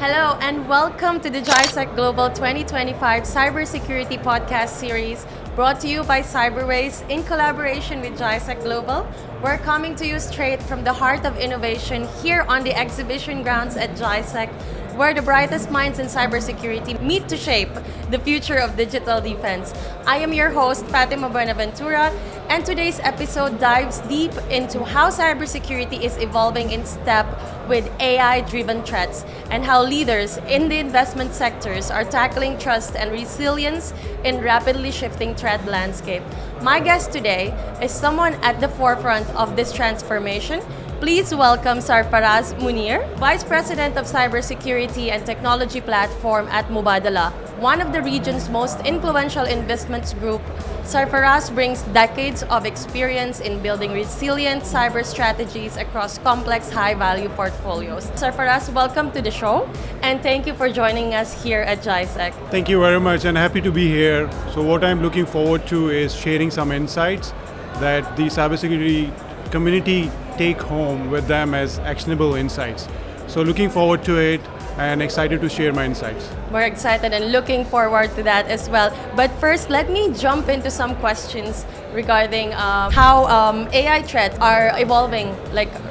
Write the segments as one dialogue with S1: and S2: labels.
S1: Hello and welcome to the GISEC Global 2025 Cybersecurity Podcast Series brought to you by Cyberwaze in collaboration with GISEC Global. We're coming to you straight from the heart of innovation here on the exhibition grounds at GISEC, where the brightest minds in cybersecurity meet to shape the future of digital defense. I am your host, Fatima Buenaventura, and today's episode dives deep into how cybersecurity is evolving in step with AI-driven threats and how leaders in the investment sectors are tackling trust and resilience in rapidly shifting threat landscape. My guest today is someone at the forefront of this transformation. Please welcome Sarfaraz Muneer, Vice President of Cybersecurity and Technology Platform at Mubadala, one of the region's most influential investments group. Sarfaraz brings decades of experience in building resilient cyber strategies across complex high-value portfolios. Sarfaraz, welcome to the show, and thank you for joining us here at GISEC.
S2: Thank you very much, and happy to be here. So what I'm looking forward to is sharing some insights that the cybersecurity community take home with them as actionable insights. So looking forward to it and excited to share my insights.
S1: We're excited and looking forward to that as well. But first, let me jump into some questions regarding how AI threats are evolving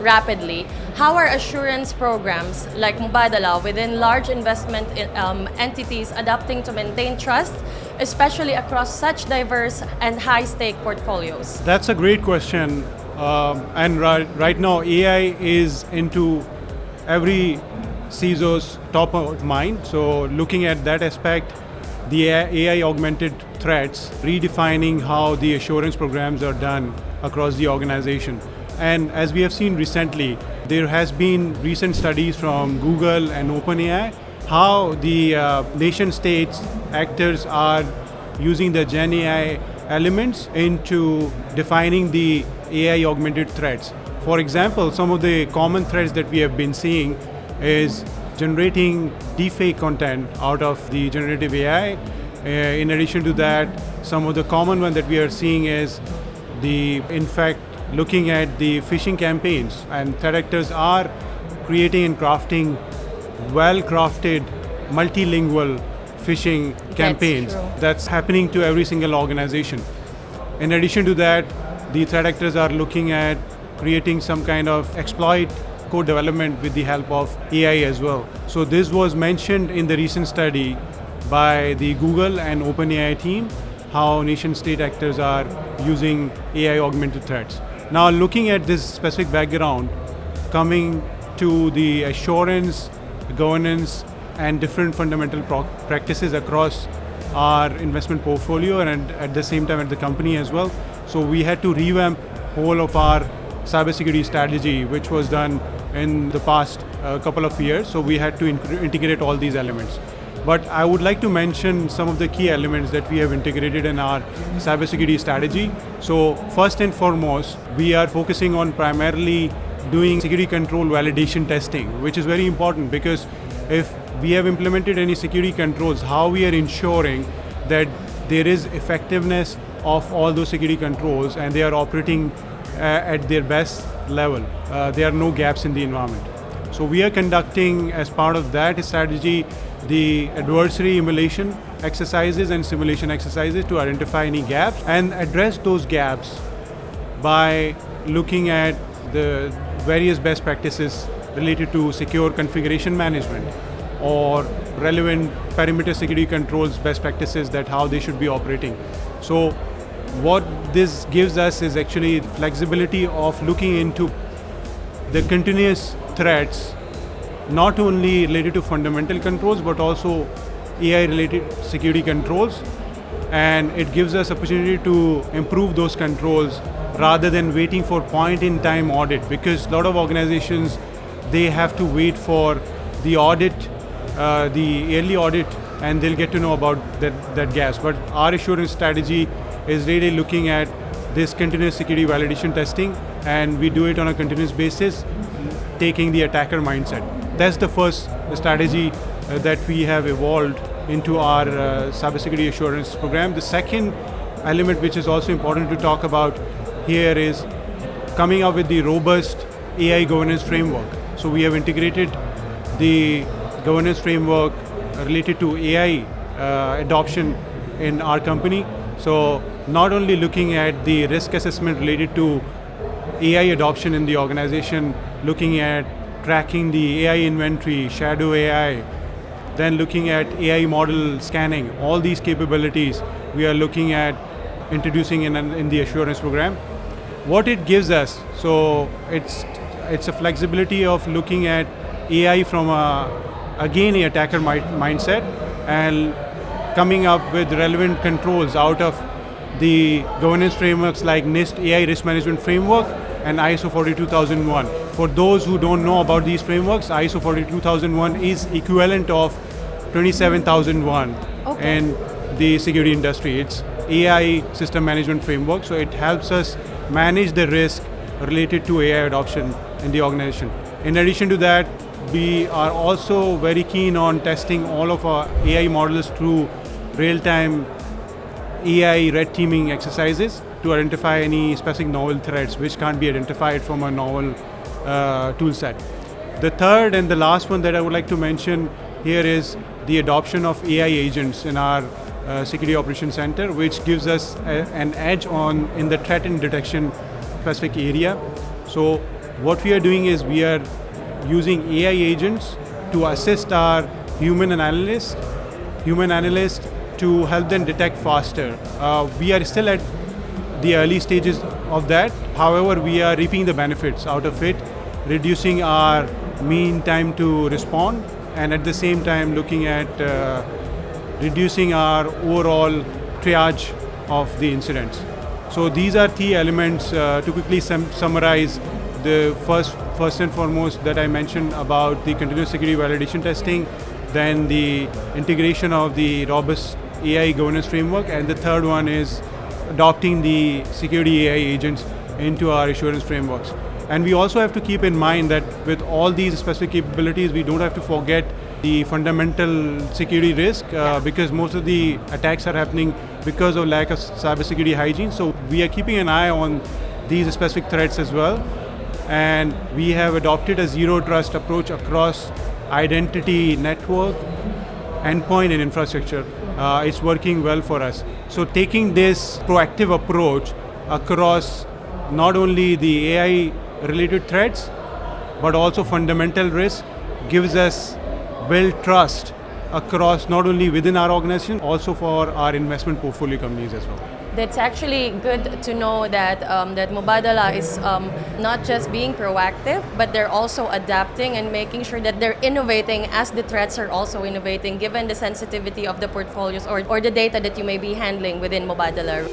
S1: rapidly. How are assurance programs like Mubadala within large investment entities adapting to maintain trust, especially across such diverse and high-stake portfolios?
S2: That's a great question. And right now, AI is into every CISO's top of mind. So looking at that aspect, the AI augmented threats, redefining how the assurance programs are done across the organization. And as we have seen recently, there has been recent studies from Google and OpenAI, how the nation states actors are using the Gen AI elements into defining the AI augmented threats. For example, some of the common threats that we have been seeing is generating deepfake content out of the generative AI. In addition to that, some of the common one that we are seeing is in fact, looking at the phishing campaigns, and threat actors are creating and crafting well-crafted, multilingual phishing campaigns. That's happening to every single organization. In addition to that, the threat actors are looking at creating some kind of exploit code development with the help of AI as well. So this was mentioned in the recent study by the Google and OpenAI team, how nation state actors are using AI augmented threats. Now looking at this specific background, coming to the assurance, governance, and different fundamental practices across our investment portfolio and at the same time at the company as well. So we had to revamp whole of our cybersecurity strategy, which was done in the past couple of years. So we had to integrate all these elements. But I would like to mention some of the key elements that we have integrated in our cybersecurity strategy. So first and foremost, we are focusing on primarily doing security control validation testing, which is very important because if we have implemented any security controls, how we are ensuring that there is effectiveness of all those security controls and they are operating at their best level. There are no gaps in the environment. So we are conducting, as part of that strategy, the adversary emulation exercises and simulation exercises to identify any gaps and address those gaps by looking at the various best practices related to secure configuration management or relevant perimeter security controls best practices, that how they should be operating. So what this gives us is actually flexibility of looking into the continuous threats, not only related to fundamental controls, but also AI related security controls. And it gives us opportunity to improve those controls rather than waiting for point in time audit, because a lot of organizations, they have to wait for the audit, the yearly audit, and they'll get to know about that gaps. But our assurance strategy is really looking at this continuous security validation testing, and we do it on a continuous basis, taking the attacker mindset. That's the first strategy that we have evolved into our cybersecurity assurance program. The second element, which is also important to talk about here, is coming up with the robust AI governance framework. So we have integrated the governance framework related to AI adoption in our company. So not only looking at the risk assessment related to AI adoption in the organization, looking at tracking the AI inventory, shadow AI, then looking at AI model scanning, all these capabilities we are looking at introducing in the assurance program. What it gives us, so it's a flexibility of looking at AI from again an attacker mindset and coming up with relevant controls out of the governance frameworks like NIST AI Risk Management Framework and ISO 42001. For those who don't know about these frameworks, ISO 42001 is equivalent of 27001 in the security industry. It's AI system management framework, so it helps us manage the risk related to AI adoption in the organization. In addition to that, we are also very keen on testing all of our AI models through real-time AI red teaming exercises to identify any specific novel threats which can't be identified from a novel tool set. The third and the last one that I would like to mention here is the adoption of AI agents in our Security Operations Center, which gives us an edge in the threat and detection specific area. So what we are doing is we are using AI agents to assist our human analysts to help them detect faster. We are still at the early stages of that. However, we are reaping the benefits out of it, reducing our mean time to respond, and at the same time looking at reducing our overall triage of the incidents. So these are key elements to quickly summarize. The first and foremost that I mentioned about the continuous security validation testing, then the integration of the robust AI governance framework, and the third one is adopting the security AI agents into our assurance frameworks. And we also have to keep in mind that with all these specific capabilities, we don't have to forget the fundamental security risk because most of the attacks are happening because of lack of cybersecurity hygiene. So we are keeping an eye on these specific threats as well. And we have adopted a zero trust approach across identity, network, endpoint, and infrastructure. It's working well for us. So taking this proactive approach across not only the AI related threats, but also fundamental risk gives us build trust across not only within our organization, also for our investment portfolio companies as well.
S1: That's actually good to know that that Mubadala is not just being proactive, but they're also adapting and making sure that they're innovating as the threats are also innovating, given the sensitivity of the portfolios or the data that you may be handling within Mubadala.